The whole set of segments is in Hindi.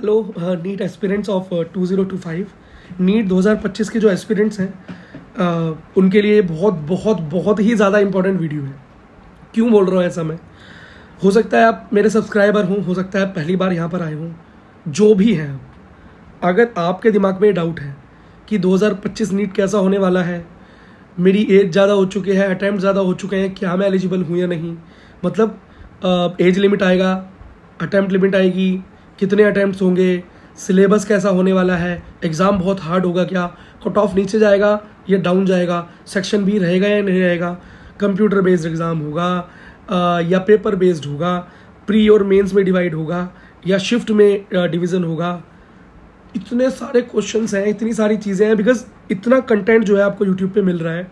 Hello NEET aspirants of 2025। NEET 2025 के जो एस्पिरेंट्स हैं उनके लिए बहुत बहुत बहुत ही ज़्यादा इंपॉर्टेंट वीडियो है। क्यों बोल रहा हूँ ऐसा मैं? हो सकता है आप मेरे सब्सक्राइबर हों, हो सकता है पहली बार यहाँ पर आए हों, जो भी हैं, अगर आपके दिमाग में डाउट है कि 2025 नीट कैसा होने वाला है, मेरी एज ज़्यादा हो चुकी है, अटैम्प्ट ज़्यादा हो चुके हैं, क्या मैं एलिजिबल हूँ या नहीं, मतलब एज लिमिट आएगा, अटैम्प्ट लिमिट आएगी, कितने अटैम्प्ट्स होंगे, सिलेबस कैसा होने वाला है, एग्ज़ाम बहुत हार्ड होगा क्या, कट ऑफ नीचे जाएगा या डाउन जाएगा, सेक्शन बी रहेगा या नहीं रहेगा, कंप्यूटर बेस्ड एग्ज़ाम होगा या पेपर बेस्ड होगा, प्री और मेंस में डिवाइड होगा या शिफ्ट में डिवीज़न होगा। इतने सारे क्वेश्चंस हैं, इतनी सारी चीज़ें हैं, बिकॉज इतना कंटेंट जो है आपको यूट्यूब पे मिल रहा है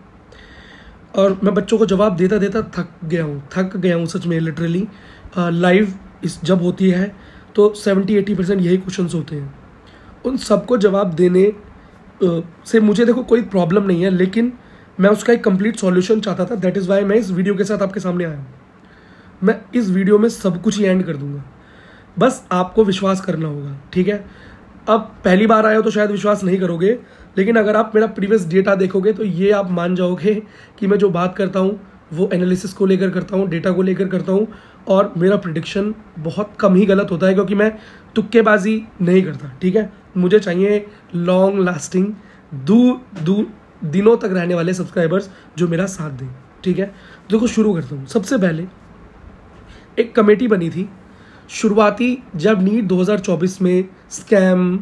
और मैं बच्चों को जवाब देता देता थक गया हूँ सच में, लिटरली। लाइव इस जब होती है तो 70-80% यही क्वेश्चंस होते हैं। उन सबको जवाब देने से मुझे देखो कोई प्रॉब्लम नहीं है, लेकिन मैं उसका एक कंप्लीट सॉल्यूशन चाहता था। दैट इज़ वाई मैं इस वीडियो के साथ आपके सामने आया हूँ। मैं इस वीडियो में सब कुछ ही एंड कर दूंगा, बस आपको विश्वास करना होगा, ठीक है? अब पहली बार आए हो तो शायद विश्वास नहीं करोगे, लेकिन अगर आप मेरा प्रीवियस डेटा देखोगे तो ये आप मान जाओगे कि मैं जो बात करता हूँ वो एनालिसिस को लेकर करता हूँ, डेटा को लेकर करता हूँ, और मेरा प्रिडिक्शन बहुत कम ही गलत होता है क्योंकि मैं तुक्केबाजी नहीं करता, ठीक है? मुझे चाहिए लॉन्ग लास्टिंग दिनों तक रहने वाले सब्सक्राइबर्स जो मेरा साथ दें, ठीक है? देखो शुरू करता हूँ। सबसे पहले एक कमेटी बनी थी शुरुआती, जब नीट 2024 में स्कैम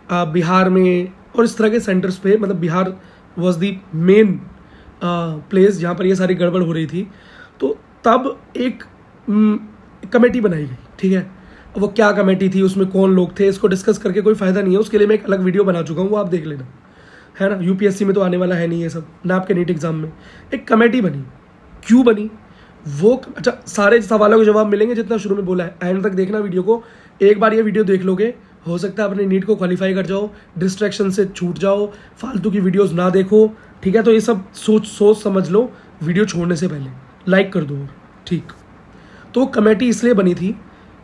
बिहार में और इस तरह के सेंटर्स पे, मतलब Bihar was the main place जहाँ पर ये सारी गड़बड़ हो रही थी, तो तब एक कमेटी बनाई गई, ठीक है? वो क्या कमेटी थी, उसमें कौन लोग थे, इसको डिस्कस करके कोई फ़ायदा नहीं है। उसके लिए मैं एक अलग वीडियो बना चुका हूँ, वो आप देख लेना, है ना? यूपीएससी में तो आने वाला है नहीं ये सब, ना आपके नीट एग्जाम में। एक कमेटी बनी, क्यों बनी वो, अच्छा सारे सवालों के जवाब मिलेंगे जितना शुरू में बोला है, एंड तक देखना वीडियो को। एक बार ये वीडियो देख लोगे, हो सकता है अपने नीट को क्वालिफाई कर जाओ, डिस्ट्रैक्शन से छूट जाओ, फालतू की वीडियोस ना देखो, ठीक है? तो ये सब सोच समझ लो वीडियो छोड़ने से पहले, लाइक कर दो, ठीक? तो कमेटी इसलिए बनी थी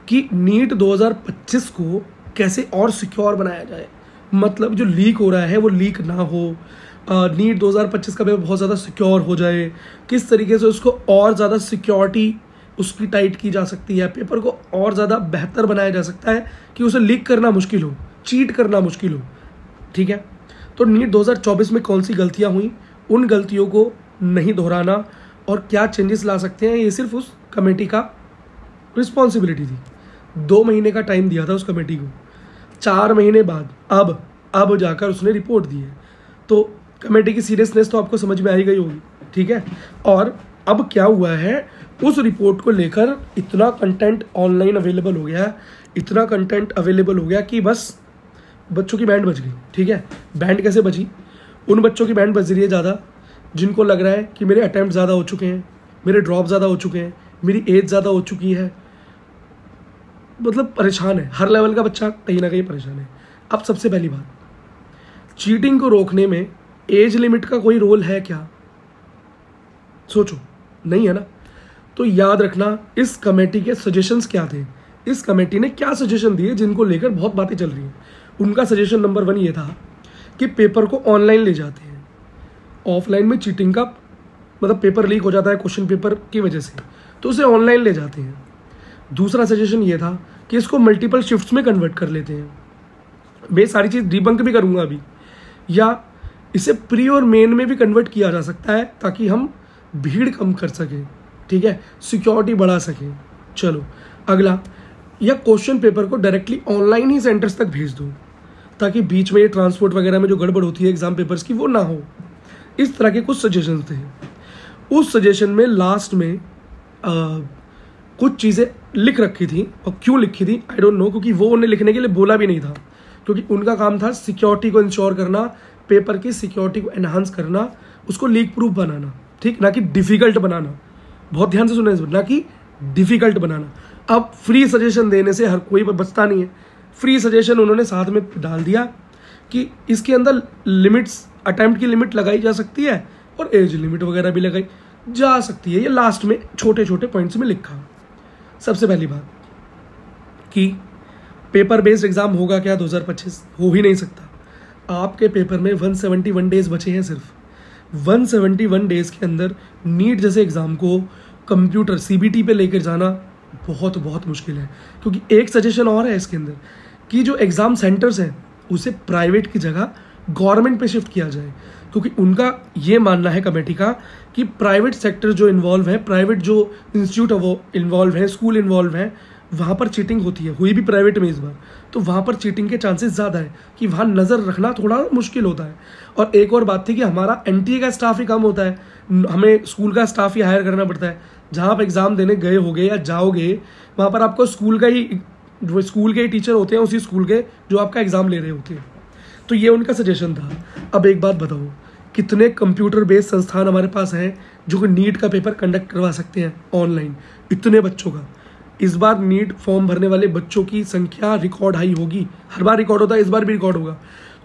कि नीट 2025 को कैसे और सिक्योर बनाया जाए, मतलब जो लीक हो रहा है वो लीक ना हो, नीट 2025 का पेपर बहुत ज़्यादा सिक्योर हो जाए, किस तरीके से उसको और ज़्यादा सिक्योरिटी उसकी टाइट की जा सकती है, पेपर को और ज़्यादा बेहतर बनाया जा सकता है कि उसे लीक करना मुश्किल हो, चीट करना मुश्किल हो, ठीक है? तो नीट 2024 में कौन सी गलतियाँ हुई, उन गलतियों को नहीं दोहराना और क्या चेंजेस ला सकते हैं, ये सिर्फ उस कमेटी का रिस्पॉन्सिबिलिटी थी। 2 महीने का टाइम दिया था उस कमेटी को, 4 महीने बाद अब जाकर उसने रिपोर्ट दी है, तो कमेटी की सीरियसनेस तो आपको समझ में आ ही गई होगी, ठीक है? और अब क्या हुआ है, उस रिपोर्ट को लेकर इतना कंटेंट ऑनलाइन अवेलेबल हो गया, इतना कंटेंट अवेलेबल हो गया कि बस बच्चों की बैंड बज गई, ठीक है? बैंड कैसे बजी? उन बच्चों की बैंड बज रही है ज़्यादा जिनको लग रहा है कि मेरे अटैम्प्ट ज़्यादा हो चुके हैं, मेरे ड्रॉप ज़्यादा हो चुके हैं, मेरी एज ज़्यादा हो चुकी है, मतलब परेशान है। हर लेवल का बच्चा कहीं ना कहीं परेशान है। अब सबसे पहली बात, चीटिंग को रोकने में एज लिमिट का कोई रोल है क्या? सोचो, नहीं है ना? तो याद रखना इस कमेटी के सजेशंस क्या थे, इस कमेटी ने क्या सजेशन दिए जिनको लेकर बहुत बातें चल रही हैं। उनका सजेशन नंबर 1 ये था कि पेपर को ऑनलाइन ले जाते हैं। ऑफलाइन में चीटिंग का मतलब पेपर लीक हो जाता है क्वेश्चन पेपर की वजह से, तो उसे ऑनलाइन ले जाते हैं। दूसरा सजेशन ये था कि इसको मल्टीपल शिफ्ट्स में कन्वर्ट कर लेते हैं। मैं सारी चीज़ डिबंक भी करूँगा अभी, या इसे प्री और मेन में भी कन्वर्ट किया जा सकता है ताकि हम भीड़ कम कर सकें, ठीक है? सिक्योरिटी बढ़ा सकें। चलो अगला, या क्वेश्चन पेपर को डायरेक्टली ऑनलाइन ही सेंटर्स तक भेज दो ताकि बीच में ये ट्रांसपोर्ट वगैरह में जो गड़बड़ होती है एग्जाम पेपर्स की वो ना हो। इस तरह के कुछ सजेशन थे। उस सजेशन में लास्ट में कुछ चीज़ें लिख रखी थी, और क्यों लिखी थी आई डोंट नो, क्योंकि वो उन्हें लिखने के लिए बोला भी नहीं था, क्योंकि उनका काम था सिक्योरिटी को इंश्योर करना, पेपर की सिक्योरिटी को एनहांस करना, उसको लीक प्रूफ बनाना, ठीक, ना कि डिफ़िकल्ट बनाना। बहुत ध्यान से सुनना इस बार, ना कि डिफ़िकल्ट बनाना। अब फ्री सजेशन देने से हर कोई बचता नहीं है। फ्री सजेशन उन्होंने साथ में डाल दिया कि इसके अंदर लिमिट्स, अटैम्प्ट की लिमिट लगाई जा सकती है और एज लिमिट वगैरह भी लगाई जा सकती है। ये लास्ट में छोटे छोटे पॉइंट्स में लिखा। सबसे पहली बात कि पेपर बेस्ड एग्ज़ाम होगा क्या 2025? हो ही नहीं सकता। आपके पेपर में 171 डेज बचे हैं सिर्फ। 171 डेज़ के अंदर नीट जैसे एग्ज़ाम को कंप्यूटर CBT पे लेकर जाना बहुत बहुत मुश्किल है। क्योंकि एक सजेशन और है इसके अंदर कि जो एग्ज़ाम सेंटर्स हैं उसे प्राइवेट की जगह गवर्नमेंट पे शिफ्ट किया जाए, क्योंकि उनका ये मानना है कमेटी का कि प्राइवेट सेक्टर जो इन्वॉल्व है, प्राइवेट जो इंस्टीट्यूट है वो इन्वॉल्व है, स्कूल इन्वॉल्व है, वहाँ पर चीटिंग होती है, हुई भी प्राइवेट में इस बार, तो वहाँ पर चीटिंग के चांसेस ज़्यादा है कि वहाँ नज़र रखना थोड़ा मुश्किल होता है। और एक और बात थी कि हमारा NTA का स्टाफ ही कम होता है, हमें स्कूल का स्टाफ ही हायर करना पड़ता है। जहाँ आप एग्ज़ाम देने गए होगे या जाओगे वहाँ पर आपको स्कूल के ही टीचर होते हैं, उसी स्कूल के जो आपका एग्ज़ाम ले रहे होते हैं। तो ये उनका सजेशन था। अब एक बात बताओ, कितने कंप्यूटर बेस्ड संस्थान हमारे पास हैं जो कि नीट का पेपर कंडक्ट करवा सकते हैं ऑनलाइन? इतने बच्चों का इस बार नीट फॉर्म भरने वाले बच्चों की संख्या रिकॉर्ड हाई होगी। हर बार रिकॉर्ड होता है, इस बार भी रिकॉर्ड होगा।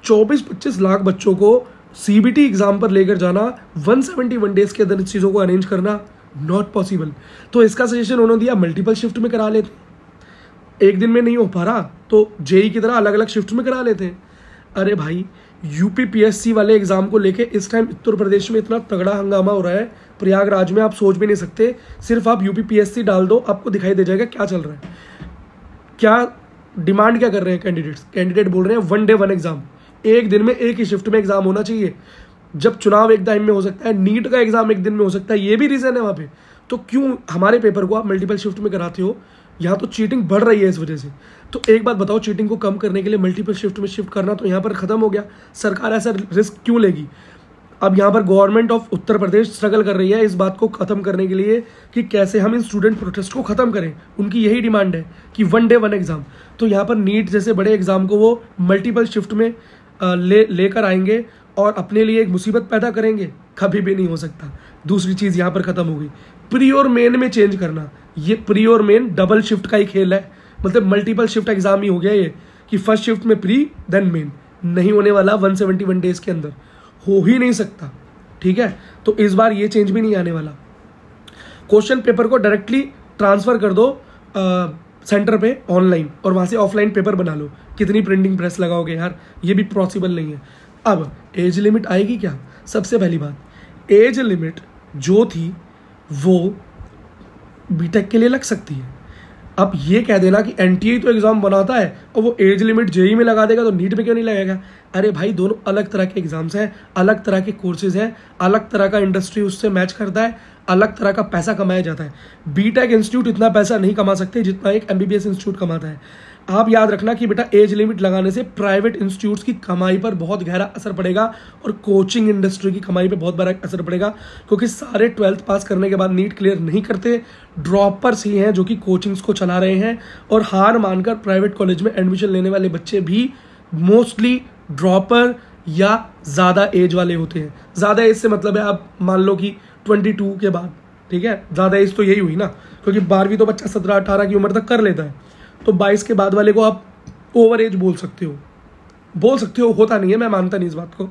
24-25 लाख बच्चों को CBT एग्जाम पर लेकर जाना, 171 डेज के अंदर इस चीज़ों को अरेंज करना नॉट पॉसिबल। तो इसका सजेशन उन्होंने दिया मल्टीपल शिफ्ट में करा लेते। एक दिन में नहीं हो पा रहा तो JEE की तरह अलग अलग शिफ्ट में करा लेते हैं। अरे भाई, UPPSC वाले एग्जाम को लेके इस टाइम उत्तर प्रदेश में इतना तगड़ा हंगामा हो रहा है, प्रयागराज में, आप सोच भी नहीं सकते। सिर्फ आप UPPSC डाल दो, आपको दिखाई दे जाएगा क्या चल रहा है। क्या डिमांड क्या कर रहे हैं कैंडिडेट बोल रहे हैं 1 डे 1 एग्जाम, एक दिन में एक ही शिफ्ट में एग्जाम होना चाहिए। जब चुनाव एक टाइम में हो सकता है, नीट का एग्जाम एक दिन में हो सकता है, ये भी रीजन है वहाँ पे। तो क्यों हमारे पेपर को आप मल्टीपल शिफ्ट में कराते हो? यहाँ तो चीटिंग बढ़ रही है इस वजह से। तो एक बात बताओ, चीटिंग को कम करने के लिए मल्टीपल शिफ्ट में शिफ्ट करना तो यहाँ पर खत्म हो गया। सरकार ऐसा रिस्क क्यों लेगी? अब यहाँ पर government of Uttar Pradesh struggle कर रही है इस बात को खत्म करने के लिए कि कैसे हम इन स्टूडेंट प्रोटेस्ट को खत्म करें। उनकी यही डिमांड है कि 1 डे 1 एग्जाम। तो यहाँ पर नीट जैसे बड़े एग्जाम को वो मल्टीपल शिफ्ट में लेकर आएंगे और अपने लिए एक मुसीबत पैदा करेंगे, कभी भी नहीं हो सकता। दूसरी चीज़ यहाँ पर खत्म हो गई, प्री और मेन में चेंज करना। ये प्री और मेन डबल शिफ्ट का ही खेल है, मतलब मल्टीपल शिफ्ट एग्जाम ही हो गया ये, कि फर्स्ट शिफ्ट में प्री देन मेन। नहीं होने वाला 171 डेज के अंदर, हो ही नहीं सकता। ठीक है, तो इस बार ये चेंज भी नहीं आने वाला। क्वेश्चन पेपर को डायरेक्टली ट्रांसफर कर दो सेंटर पे ऑनलाइन, और वहाँ से ऑफलाइन पेपर बना लो। कितनी प्रिंटिंग प्रेस लगाओगे यार, ये भी पॉसिबल नहीं है। अब एज लिमिट आएगी क्या? सबसे पहली बात, एज लिमिट जो थी वो बीटेक के लिए लग सकती है। अब ये कह देना कि NTA तो एग्जाम बनाता है और वो एज लिमिट JEE में लगा देगा तो नीट में क्यों नहीं लगेगा? अरे भाई, दोनों अलग तरह के एग्जाम्स हैं, अलग तरह के कोर्सेज हैं, अलग तरह का इंडस्ट्री उससे मैच करता है, अलग तरह का पैसा कमाया जाता है। बीटेक इंस्टीट्यूट इतना पैसा नहीं कमा सकते जितना एक MBBS इंस्टीट्यूट कमाता है। आप याद रखना कि बेटा, एज लिमिट लगाने से प्राइवेट इंस्टीट्यूट्स की कमाई पर बहुत गहरा असर पड़ेगा और कोचिंग इंडस्ट्री की कमाई पर बहुत बड़ा असर पड़ेगा, क्योंकि सारे 12th पास करने के बाद नीट क्लियर नहीं करते, ड्रॉपर्स ही हैं जो कि कोचिंग्स को चला रहे हैं। और हार मानकर प्राइवेट कॉलेज में एडमिशन लेने वाले बच्चे भी मोस्टली ड्रॉपर या ज़्यादा एज वाले होते हैं। ज़्यादा एज से मतलब है आप मान लो कि 22 के बाद, ठीक है, ज़्यादा एज तो यही हुई ना, क्योंकि 12वीं तो बच्चा 17-18 की उम्र तक कर लेता है, तो 22 के बाद वाले को आप ओवर एज बोल सकते हो, होता नहीं है, मैं मानता नहीं इस बात को।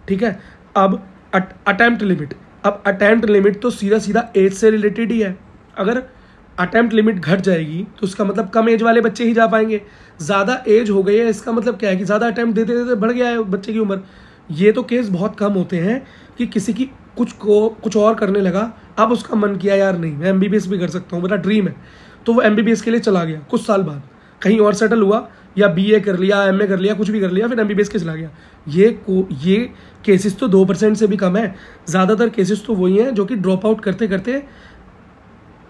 ठीक है, अब अटेम्प्ट लिमिट, अब अटेम्प्ट लिमिट तो सीधा सीधा एज से रिलेटेड ही है। अगर अटेम्प्ट लिमिट घट जाएगी तो उसका मतलब कम एज वाले बच्चे ही जा पाएंगे। ज़्यादा एज हो गई है इसका मतलब क्या है कि ज़्यादा अटेम्प्ट देते देते बढ़ गया है बच्चे की उम्र। ये तो केस बहुत कम होते हैं कि किसी की कुछ और करने लगा, अब उसका मन किया यार नहीं मैं MBBS भी कर सकता हूँ, मेरा ड्रीम है, तो वो MBBS के लिए चला गया, कुछ साल बाद कहीं और सेटल हुआ या BA कर लिया, MA कर लिया, कुछ भी कर लिया, फिर MBBS के चला गया। ये केसेस तो 2% से भी कम है। ज़्यादातर केसेस तो वही हैं जो कि ड्रॉप आउट करते करते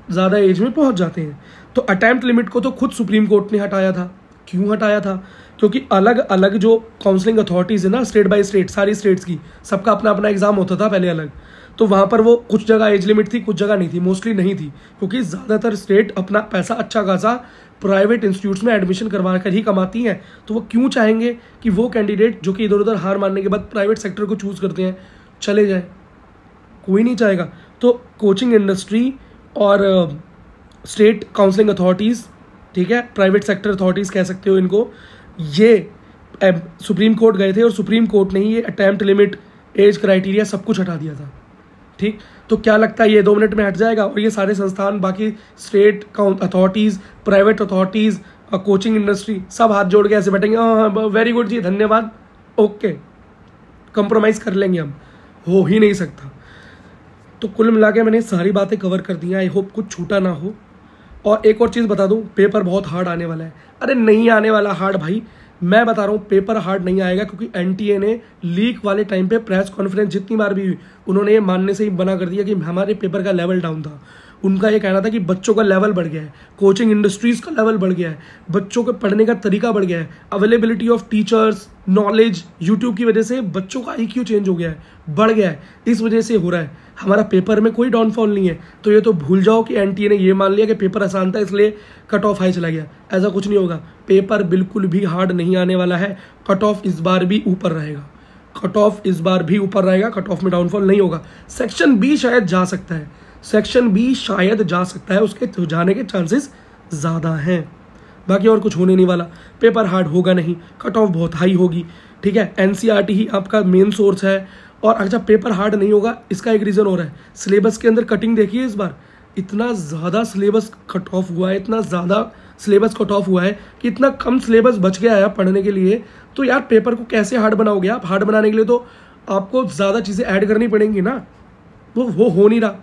ज़्यादा एज में पहुंच जाते हैं। तो अटेम्प्ट लिमिट को तो खुद सुप्रीम कोर्ट ने हटाया था। क्यों हटाया था? क्योंकि अलग अलग जो काउंसलिंग अथॉरिटीज़ है ना, स्टेट बाय स्टेट, सारी स्टेट्स की, सबका अपना अपना एग्जाम होता था पहले अलग, तो वहाँ पर वो कुछ जगह एज लिमिट थी, कुछ जगह नहीं थी, मोस्टली नहीं थी, क्योंकि ज़्यादातर स्टेट अपना पैसा अच्छा खासा प्राइवेट इंस्टीट्यूट्स में एडमिशन करवा कर ही कमाती हैं। तो वो क्यों चाहेंगे कि वो कैंडिडेट जो कि इधर उधर हार मानने के बाद प्राइवेट सेक्टर को चूज़ करते हैं चले जाए? कोई नहीं चाहेगा। तो कोचिंग इंडस्ट्री और स्टेट काउंसलिंग अथॉरिटीज़, ठीक है, प्राइवेट सेक्टर अथॉरिटीज़ कह सकते हो इनको, ये सुप्रीम कोर्ट गए थे और सुप्रीम कोर्ट ने ही ये अटेम्प्ट लिमिट, एज क्राइटेरिया सब कुछ हटा दिया था। ठीक, तो क्या लगता है ये 2 मिनट में हट जाएगा और ये सारे संस्थान, बाकी state authorities, private authorities, coaching industry, सब हाथ जोड़ के ऐसे बैठेंगे, हाँ वेरी गुड जी धन्यवाद, ओके कंप्रोमाइज़ कर लेंगे हम, हो ही नहीं सकता। तो कुल मिला के मैंने सारी बातें कवर कर दी हैं, आई होप कुछ छूटा ना हो। और एक और चीज़ बता दूं, पेपर बहुत हार्ड आने वाला है। अरे नहीं आने वाला हार्ड भाई, मैं बता रहा हूँ पेपर हार्ड नहीं आएगा, क्योंकि एनटीए ने लीक वाले टाइम पे प्रेस कॉन्फ्रेंस जितनी बार भी हुई, उन्होंने ये मानने से ही मना कर दिया कि हमारे पेपर का लेवल डाउन था। उनका ये कहना था कि बच्चों का लेवल बढ़ गया है, कोचिंग इंडस्ट्रीज़ का लेवल बढ़ गया है, बच्चों के पढ़ने का तरीका बढ़ गया है, availability of teachers, knowledge, YouTube की वजह से बच्चों का IQ चेंज हो गया है, बढ़ गया है, इस वजह से हो रहा है। हमारा पेपर में कोई डाउनफॉल नहीं है। तो ये तो भूल जाओ कि एनटीए ने ये मान लिया कि पेपर आसान था इसलिए कट ऑफ हाई चला गया, ऐसा कुछ नहीं होगा। पेपर बिल्कुल भी हार्ड नहीं आने वाला है, कट ऑफ इस बार भी ऊपर रहेगा, कट ऑफ इस बार भी ऊपर रहेगा, कट ऑफ में डाउनफॉल नहीं होगा। सेक्शन बी शायद जा सकता है, सेक्शन बी शायद जा सकता है, उसके जाने के चांसेस ज़्यादा हैं, बाकी और कुछ होने नहीं वाला। पेपर हार्ड होगा नहीं, कट ऑफ बहुत हाई होगी, ठीक है। एनसीईआरटी ही आपका मेन सोर्स है। और अच्छा पेपर हार्ड नहीं होगा, इसका एक रीज़न और है, सिलेबस के अंदर कटिंग देखिए इस बार, इतना ज़्यादा सिलेबस कट ऑफ हुआ है, इतना ज़्यादा सिलेबस कट ऑफ हुआ है कि इतना कम सिलेबस बच गया है पढ़ने के लिए। तो यार पेपर को कैसे हार्ड बनाओगे आप? हार्ड बनाने के लिए तो आपको ज़्यादा चीज़ें ऐड करनी पड़ेंगी ना, वो हो नहीं रहा,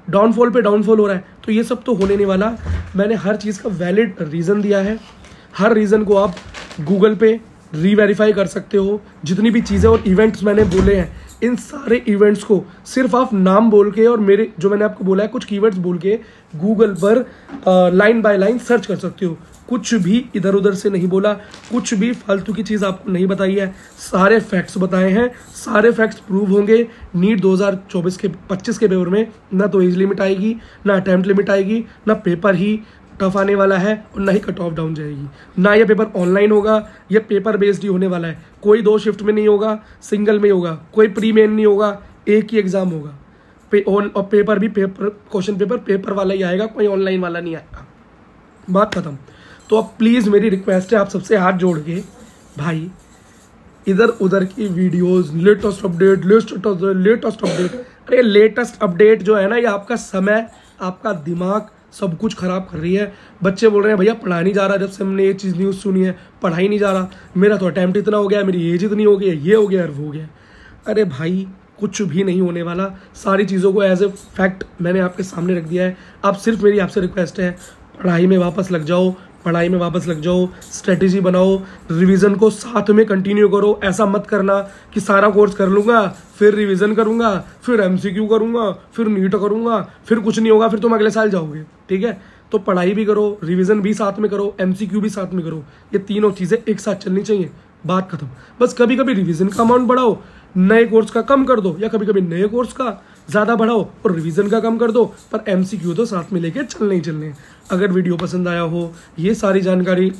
डाउनफॉल पे डाउनफॉल हो रहा है। तो ये सब तो होने नहीं वाला। मैंने हर चीज़ का वैलिड रीज़न दिया है, हर रीज़न को आप गूगल पे रीवेरीफाई कर सकते हो। जितनी भी चीज़ें और इवेंट्स मैंने बोले हैं, इन सारे इवेंट्स को सिर्फ आप नाम बोल के और मेरे जो मैंने आपको बोला है कुछ कीवर्ड्स बोल के गूगल पर लाइन बाय लाइन सर्च कर सकते हो। कुछ भी इधर उधर से नहीं बोला, कुछ भी फालतू की चीज़ आपको नहीं बताई है, सारे फैक्ट्स बताए हैं, सारे फैक्ट्स प्रूव होंगे। नीट 2024 के 25 के पेपर में ना तो एज लिमिट आएगी, ना अटैम्प्ट लिमिट आएगी, ना पेपर ही टफ आने वाला है और ना ही कट ऑफ डाउन जाएगी, ना ये पेपर ऑनलाइन होगा, ये पेपर बेस्ड ही होने वाला है। कोई 2 शिफ्ट में नहीं होगा, सिंगल में होगा, कोई प्री मेन नहीं होगा, एक ही एग्जाम होगा। और पेपर भी क्वेश्चन पेपर पेपर वाला ही आएगा, कोई ऑनलाइन वाला नहीं आएगा, बात खत्म। तो अब प्लीज़ मेरी रिक्वेस्ट है आप सबसे हाथ जोड़ के, भाई इधर उधर की वीडियोस, लेटेस्ट अपडेट, अरे लेटेस्ट अपडेट जो है ना, ये आपका समय, आपका दिमाग सब कुछ खराब कर रही है। बच्चे बोल रहे हैं भैया पढ़ा नहीं जा रहा, जब से हमने ये चीज़ न्यूज़ सुनी है पढ़ा ही नहीं जा रहा, मेरा तो अटैम्प्ट इतना हो गया, मेरी एज इतनी हो गई, ये हो गया, वो हो गया। अरे भाई कुछ भी नहीं होने वाला, सारी चीज़ों को एज ए फैक्ट मैंने आपके सामने रख दिया है। अब सिर्फ मेरी आपसे रिक्वेस्ट है, पढ़ाई में वापस लग जाओ, पढ़ाई में वापस लग जाओ, स्ट्रेटेजी बनाओ, रिवीजन को साथ में कंटिन्यू करो। ऐसा मत करना कि सारा कोर्स कर लूँगा फिर रिवीजन करूँगा, फिर MCQ करूँगा, फिर नीट करूँगा, फिर कुछ नहीं होगा, फिर तुम अगले साल जाओगे, ठीक है। तो पढ़ाई भी करो, रिवीजन भी साथ में करो, MCQ भी साथ में करो, ये तीनों चीज़ें एक साथ चलनी चाहिए, बात खत्म। बस कभी कभी रिवीजन का अमाउंट बढ़ाओ, नए कोर्स का कम कर दो, या कभी कभी नए कोर्स का ज़्यादा बढ़ाओ और रिवीजन का कम कर दो, पर MCQ तो साथ में लेके चलने ही चलने। अगर वीडियो पसंद आया हो, ये सारी जानकारी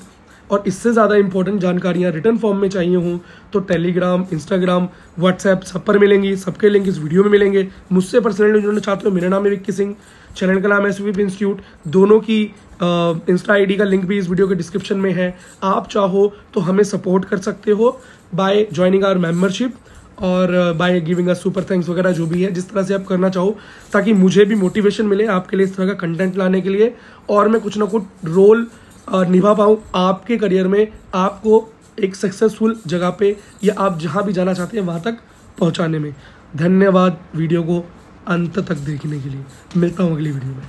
और इससे ज़्यादा इंपॉर्टेंट जानकारियाँ रिटर्न फॉर्म में चाहिए हों, तो टेलीग्राम, इंस्टाग्राम, व्हाट्सएप सब पर मिलेंगी, सबके लिंक इस वीडियो में मिलेंगे। मुझसे पर्सनली जुड़ना चाहते हो, मेरा नाम है विक्की सिंह, चैनल का नाम है SVP इंस्टीट्यूट, दोनों की इंस्टा ID का लिंक भी इस वीडियो के डिस्क्रिप्शन में है। आप चाहो तो हमें सपोर्ट कर सकते हो बाय ज्वाइनिंग आवर मेम्बरशिप और by giving a super thanks वगैरह, जो भी है जिस तरह से आप करना चाहो, ताकि मुझे भी मोटिवेशन मिले आपके लिए इस तरह का कंटेंट लाने के लिए, और मैं कुछ ना कुछ रोल निभा पाऊँ आपके करियर में, आपको एक सक्सेसफुल जगह पे या आप जहाँ भी जाना चाहते हैं वहाँ तक पहुँचाने में। धन्यवाद वीडियो को अंत तक देखने के लिए। मिलता हूँ अगली वीडियो में।